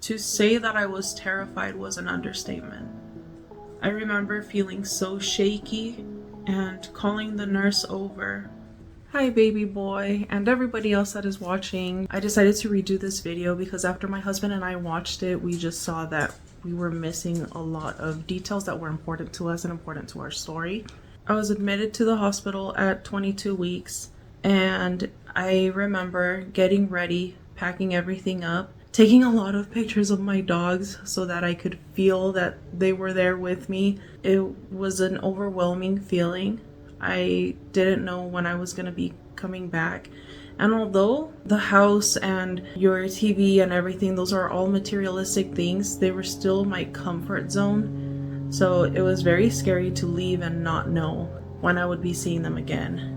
To say that I was terrified was an understatement. I remember feeling so shaky and calling the nurse over. Hi baby boy, and everybody else that is watching. I decided to redo this video because after my husband and I watched it, we just saw that we were missing a lot of details that were important to us and important to our story. I was admitted to the hospital at 22 weeks, and I remember getting ready, packing everything up, taking a lot of pictures of my dogs so that I could feel that they were there with me. It was an overwhelming feeling. I didn't know when I was going to be coming back. And although the house and your TV and everything, those are all materialistic things, they were still my comfort zone. So it was very scary to leave and not know when I would be seeing them again.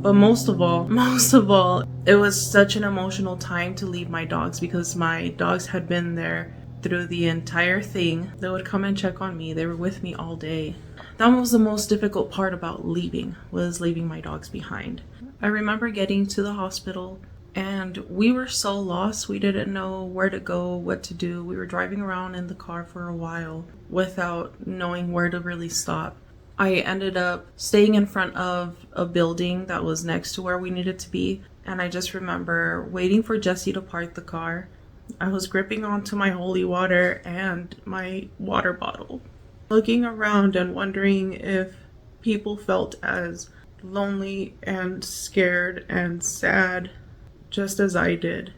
But most of all, it was such an emotional time to leave my dogs because my dogs had been there through the entire thing. They would come and check on me. They were with me all day. That was the most difficult part about leaving, was leaving my dogs behind. I remember getting to the hospital and we were so lost. We didn't know where to go, what to do. We were driving around in the car for a while without knowing where to really stop. I ended up staying in front of a building that was next to where we needed to be. And I just remember waiting for Jesse to park the car. I was gripping onto my holy water and my water bottle, looking around and wondering if people felt as lonely and scared and sad just as I did.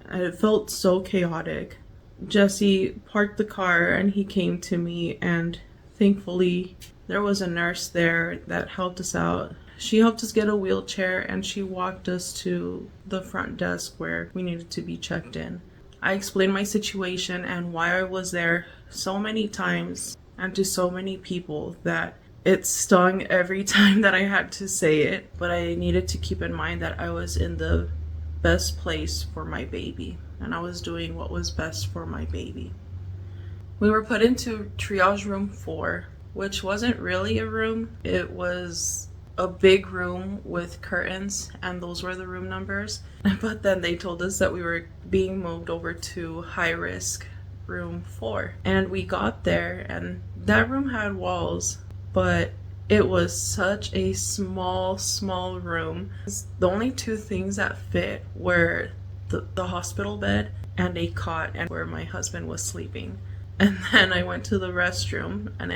And it felt so chaotic. Jesse parked the car and he came to me, and thankfully there was a nurse there that helped us out. She helped us get a wheelchair and she walked us to the front desk where we needed to be checked in. I explained my situation and why I was there so many times and to so many people that it stung every time that I had to say it. But I needed to keep in mind that I was in the best place for my baby and I was doing what was best for my baby. We were put into triage room 4, which wasn't really a room. It was a big room with curtains, and those were the room numbers. But then they told us that we were being moved over to high risk room 4. And we got there, and that room had walls, but it was such a small room. The only 2 things that fit were the hospital bed and a cot, and where my husband was sleeping. And then I went to the restroom, and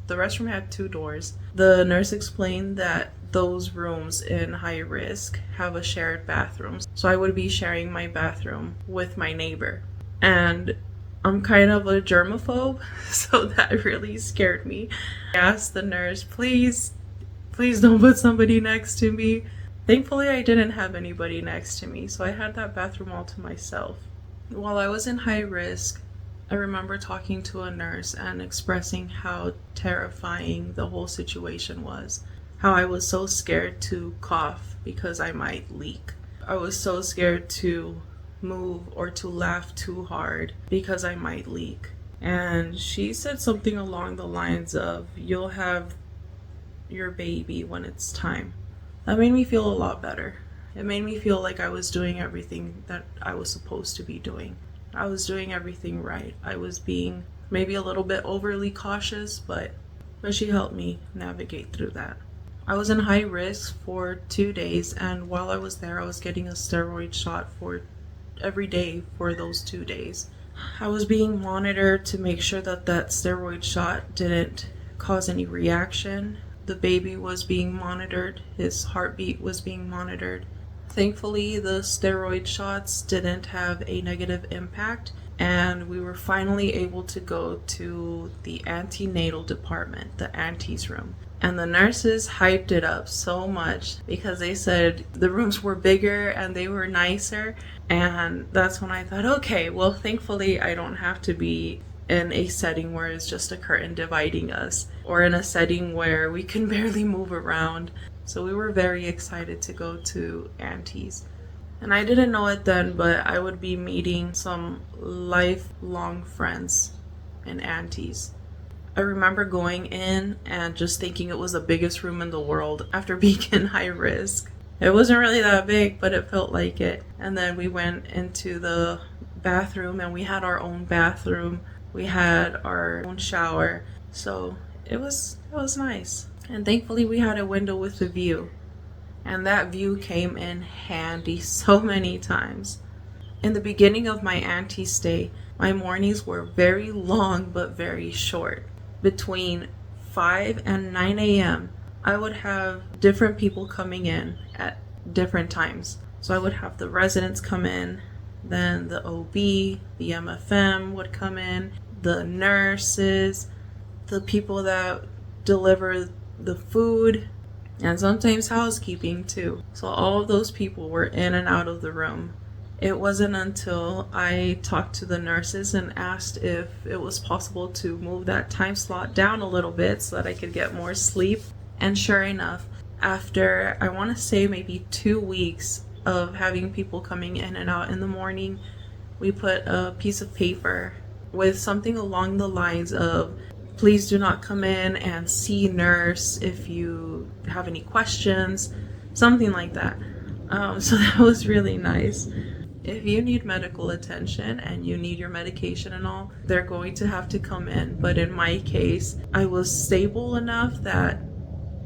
the restroom had 2 doors. The nurse explained that those rooms in high risk have a shared bathroom. So I would be sharing my bathroom with my neighbor. And I'm kind of a germaphobe, so that really scared me. I asked the nurse, please don't put somebody next to me. Thankfully, I didn't have anybody next to me, so I had that bathroom all to myself. While I was in high risk, I remember talking to a nurse and expressing how terrifying the whole situation was. How I was so scared to cough because I might leak. I was so scared to move or to laugh too hard because I might leak. And she said something along the lines of, "You'll have your baby when it's time." That made me feel a lot better. It made me feel like I was doing everything that I was supposed to be doing. I was doing everything right. I was being maybe a little bit overly cautious, but she helped me navigate through that. I was in high risk for 2 days, and while I was there, I was getting a steroid shot for every day for those 2 days. I was being monitored to make sure that steroid shot didn't cause any reaction. The baby was being monitored. His heartbeat was being monitored. Thankfully, the steroid shots didn't have a negative impact, and we were finally able to go to the antenatal department, the ante's room. And the nurses hyped it up so much because they said the rooms were bigger and they were nicer. And that's when I thought, okay, well, thankfully I don't have to be in a setting where it's just a curtain dividing us, or in a setting where we can barely move around. So we were very excited to go to Auntie's. And I didn't know it then, but I would be meeting some lifelong friends in Auntie's. I remember going in and just thinking it was the biggest room in the world after being in high risk. It wasn't really that big, but it felt like it. And then we went into the bathroom, and we had our own bathroom. We had our own shower. So it was nice. And thankfully we had a window with a view. And that view came in handy so many times. In the beginning of my auntie's stay, my mornings were very long but very short. Between 5 and 9 a.m., I would have different people coming in at different times. So I would have the residents come in, then the OB, the MFM would come in, the nurses, the people that deliver the food, and sometimes housekeeping too. So all of those people were in and out of the room. It wasn't until I talked to the nurses and asked if it was possible to move that time slot down a little bit so that I could get more sleep. And sure enough, after I want to say maybe 2 weeks of having people coming in and out in the morning, we put a piece of paper with something along the lines of, please do not come in and see nurse if you have any questions, something like that. So that was really nice. If you need medical attention and you need your medication and all, they're going to have to come in. But in my case, I was stable enough that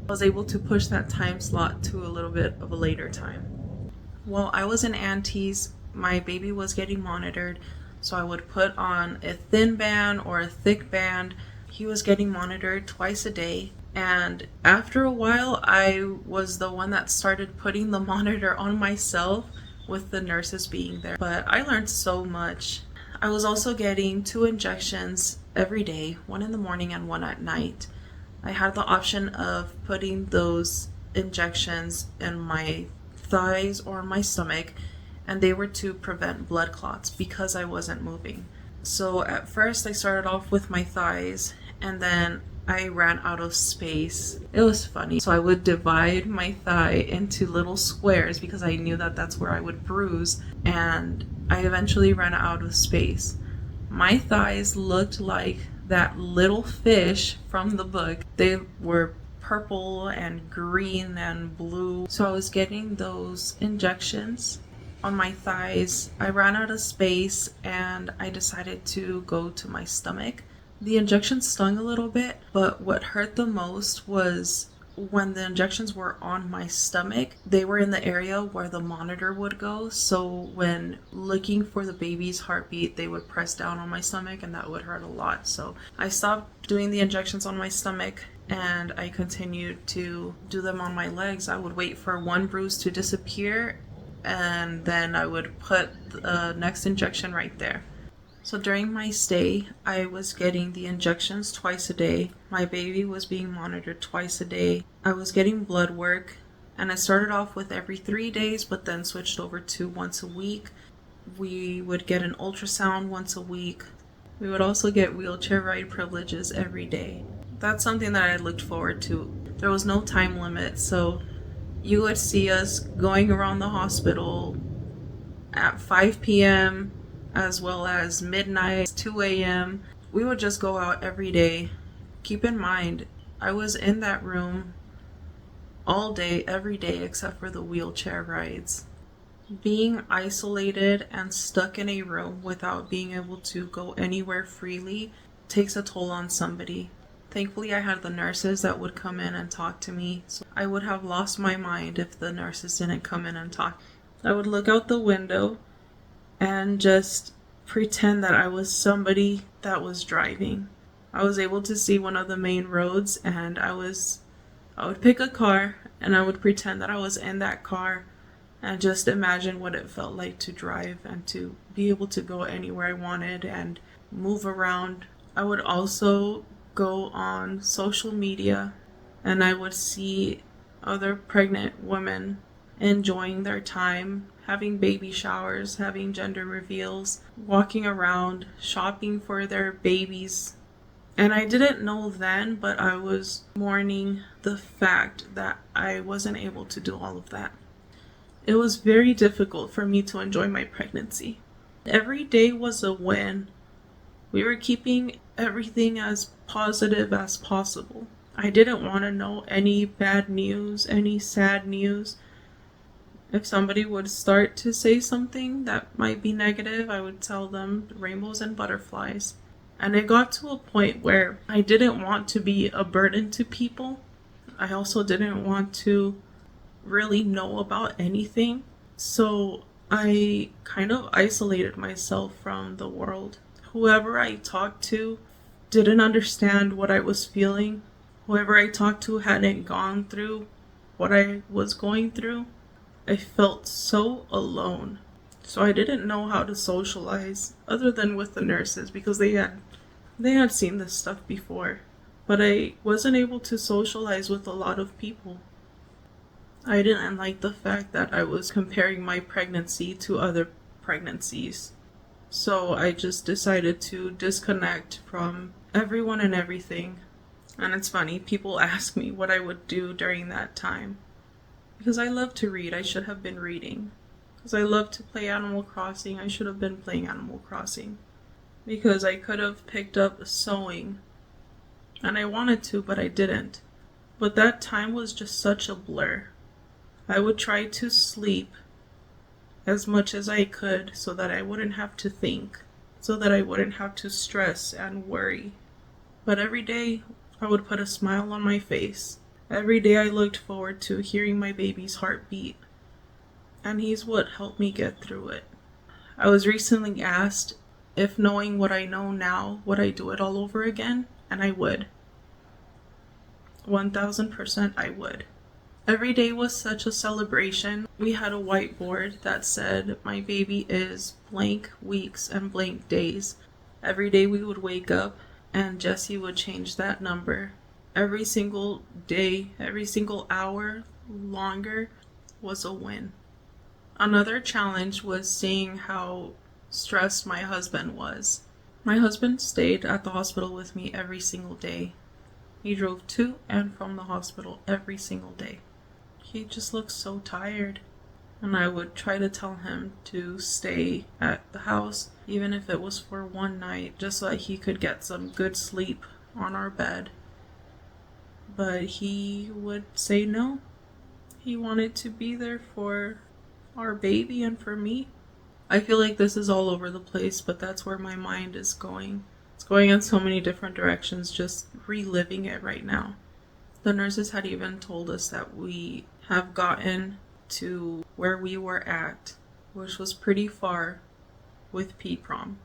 I was able to push that time slot to a little bit of a later time. While I was in Auntie's, my baby was getting monitored, so I would put on a thin band or a thick band. He was getting monitored twice a day, and after a while, I was the one that started putting the monitor on myself with the nurses being there. But I learned so much. I was also getting 2 injections every day, one in the morning and one at night. I had the option of putting those injections in my thighs or my stomach, and they were to prevent blood clots because I wasn't moving. So at first I started off with my thighs, and then I ran out of space. It was funny. So I would divide my thigh into little squares because I knew that that's where I would bruise, and I eventually ran out of space. My thighs looked like that little fish from the book. They were purple and green and blue. So I was getting those injections on my thighs. I ran out of space and I decided to go to my stomach. The injection stung a little bit, but what hurt the most was when the injections were on my stomach, they were in the area where the monitor would go. So when looking for the baby's heartbeat, they would press down on my stomach, and that would hurt a lot. So I stopped doing the injections on my stomach and I continued to do them on my legs. I would wait for one bruise to disappear, and then I would put the next injection right there. So during my stay, I was getting the injections twice a day. My baby was being monitored twice a day. I was getting blood work, and I started off with every 3 days, but then switched over to once a week. We would get an ultrasound once a week. We would also get wheelchair ride privileges every day. That's something that I looked forward to. There was no time limit, so you would see us going around the hospital at 5 p.m., as well as midnight, 2 a.m. We would just go out every day. Keep in mind, I was in that room all day, every day, except for the wheelchair rides. Being isolated and stuck in a room without being able to go anywhere freely takes a toll on somebody. Thankfully, I had the nurses that would come in and talk to me. So I would have lost my mind if the nurses didn't come in and talk. I would look out the window and just pretend that I was somebody that was driving. I was able to see one of the main roads, and I would pick a car and I would pretend that I was in that car and just imagine what it felt like to drive and to be able to go anywhere I wanted and move around. I would also go on social media and I would see other pregnant women enjoying their time, having baby showers, having gender reveals, walking around, shopping for their babies. And I didn't know then, but I was mourning the fact that I wasn't able to do all of that. It was very difficult for me to enjoy my pregnancy. Every day was a win. We were keeping everything as positive as possible. I didn't want to know any bad news, any sad news. If somebody would start to say something that might be negative, I would tell them rainbows and butterflies. And it got to a point where I didn't want to be a burden to people. I also didn't want to really know about anything. So I kind of isolated myself from the world. Whoever I talked to didn't understand what I was feeling. Whoever I talked to hadn't gone through what I was going through. I felt so alone. So I didn't know how to socialize other than with the nurses because they had seen this stuff before. But I wasn't able to socialize with a lot of people. I didn't like the fact that I was comparing my pregnancy to other pregnancies. So I just decided to disconnect from everyone and everything. And it's funny, people ask me what I would do during that time. Because I love to read, I should have been reading. Because I love to play Animal Crossing, I should have been playing Animal Crossing. Because I could have picked up sewing. And I wanted to, but I didn't. But that time was just such a blur. I would try to sleep as much as I could so that I wouldn't have to think, so that I wouldn't have to stress and worry. But every day, I would put a smile on my face. Every day I looked forward to hearing my baby's heartbeat, and he's what helped me get through it. I was recently asked if knowing what I know now, would I do it all over again? And I would. 1000% I would. Every day was such a celebration. We had a whiteboard that said, my baby is blank weeks and blank days. Every day we would wake up and Jesse would change that number. Every single day, every single hour longer was a win. Another challenge was seeing how stressed my husband was. My husband stayed at the hospital with me every single day. He drove to and from the hospital every single day. He just looked so tired. And I would try to tell him to stay at the house, even if it was for one night, just so that he could get some good sleep on our bed. But he would say no. He wanted to be there for our baby and for me. I feel like this is all over the place, but that's where my mind is going. It's going in so many different directions, just reliving it right now. The nurses had even told us that we have gotten to where we were at, which was pretty far with PPROM,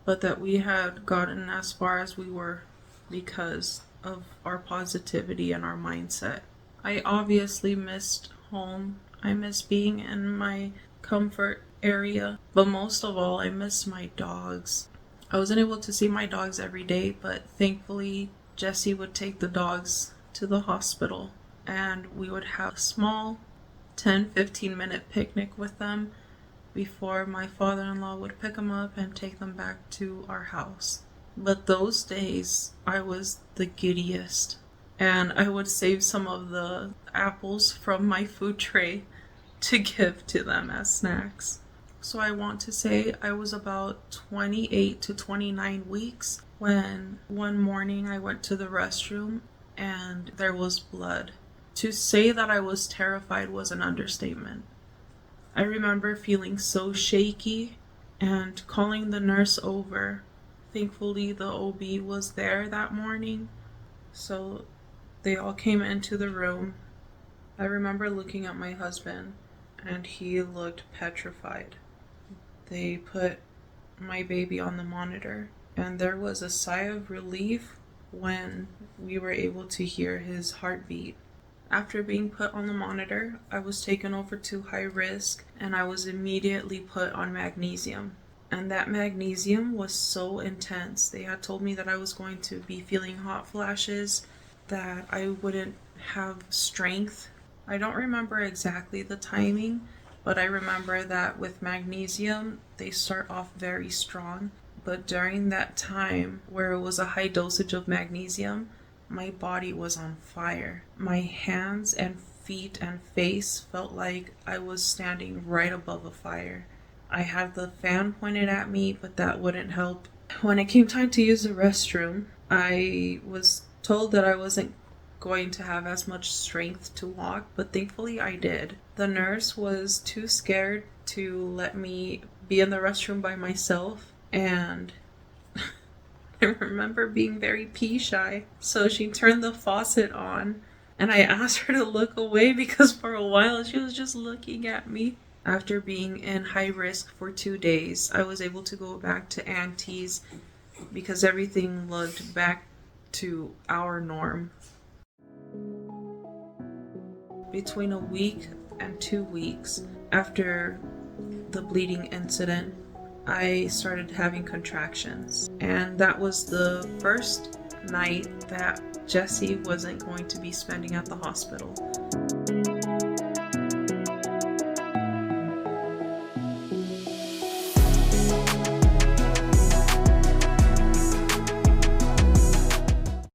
but that we had gotten as far as we were because of our positivity and our mindset. I obviously missed home. I miss being in my comfort area, but most of all, I miss my dogs. I wasn't able to see my dogs every day, but thankfully Jesse would take the dogs to the hospital and we would have a small 10-15 minute picnic with them before my father-in-law would pick them up and take them back to our house. But those days I was the giddiest, and I would save some of the apples from my food tray to give to them as snacks. So I want to say I was about 28 to 29 weeks when one morning I went to the restroom and there was blood. To say that I was terrified was an understatement. I remember feeling so shaky and calling the nurse over. Thankfully, the OB was there that morning, so they all came into the room. I remember looking at my husband, and he looked petrified. They put my baby on the monitor, and there was a sigh of relief when we were able to hear his heartbeat. After being put on the monitor, I was taken over to high risk, and I was immediately put on magnesium. And that magnesium was so intense. They had told me that I was going to be feeling hot flashes, that I wouldn't have strength. I don't remember exactly the timing, but I remember that with magnesium, they start off very strong. But during that time where it was a high dosage of magnesium, my body was on fire. My hands and feet and face felt like I was standing right above a fire. I had the fan pointed at me, but that wouldn't help. When it came time to use the restroom, I was told that I wasn't going to have as much strength to walk, but thankfully I did. The nurse was too scared to let me be in the restroom by myself, and I remember being very pee shy, so she turned the faucet on, and I asked her to look away because for a while she was just looking at me. After being in high risk for 2 days, I was able to go back to Auntie's because everything looked back to our norm. Between a week and 2 weeks after the bleeding incident, I started having contractions. And that was the first night that Jesse wasn't going to be spending at the hospital.